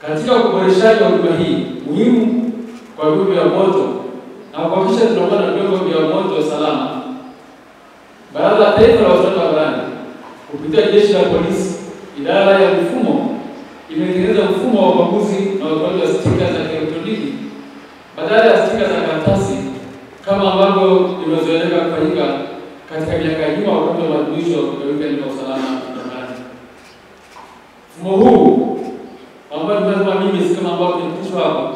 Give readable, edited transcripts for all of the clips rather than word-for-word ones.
katika kuboreshaji wa huduma hii muhimu kwa vyombo vya moto na kuhakikisha tunakuwa na vyombo vya moto salama, Baraza la Taifa la Usalama Barabarani kupitia Jeshi la Polisi, idara ya mifumo, imetengeneza mfumo wa ukaguzi na utoaji wa stika za kielektroniki badala ya stika za karatasi kama ambavyo imezoeleka kufanyika katika miaka ya nyuma wakati wa maadhimisho ya wiki ya usalama barabarani. Mfumo huu ambao tunasema mimi kama ambao tunapitishwa hapa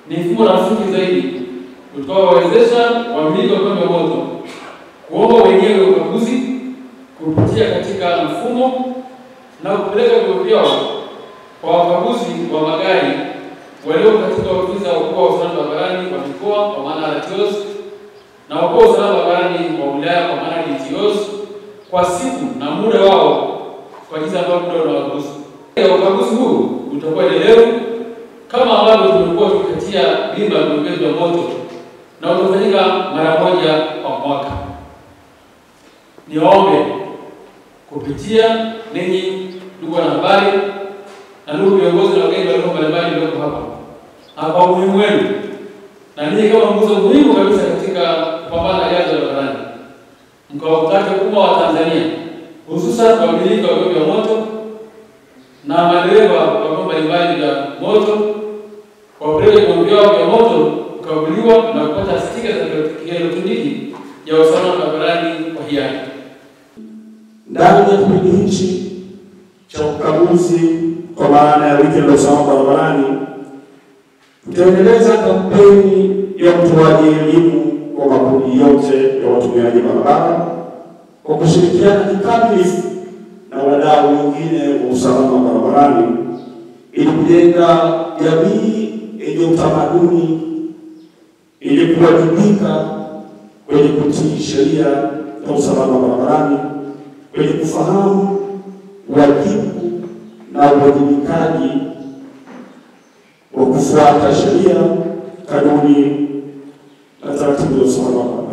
ni mfumo rafiki zaidi utakaowawezesha wamiliki wa vyombo vya moto kuomba wenyewe ukaguzi kupitia katika mfumo na kupeleka vyombo vyao kwa wakaguzi wa magari walio katika ofisi za wakuu wa usalama barabarani wa mikoa kwa maana ya RTOs na wakuu wa usalama barabarani wa wilaya kwa maana ya DTOs kwa siku na muda wao kwa jinsi ambavyo muda unawaruhusu. Ukaguzi huu utakuwa endelevu kama ambavyo tumekuwa tukitia bima ya vyombo vya moto na utafanyika mara moja kwa mwaka. Niombe kupitia ninyi ndugu wanahabari na ndugu viongozi na wageni walio mbalimbali walioko hapa, kwa umuhimu wenu na ninyi kama nguzo muhimu kabisa katika kupambana na ajali za barabarani, mkawataka umma wa Tanzania hususan wamiliki wa vyombo vya moto na madereva wa vyombo mbalimbali vya moto wapeleke vyombo vyao vya moto kukaguliwa na kupata stika za kielektroniki ya usalama barabarani kwa hiari. Ndani ya kipindi hichi cha ukaguzi kwa maana ya wiki ya usalama barabarani, tutaendeleza kampeni ya utoaji elimu kwa makundi yote ya watumiaji barabara kwa kushirikiana kikamilifu na wadau wengine wa usalama barabarani ili kujenga jamii yenye utamaduni ili kuwajibika kwenye kutii sheria za usalama barabarani, kwenye kufahamu wajibu na uwajibikaji wa kufuata sheria, kanuni na taratibu za usalama barabarani.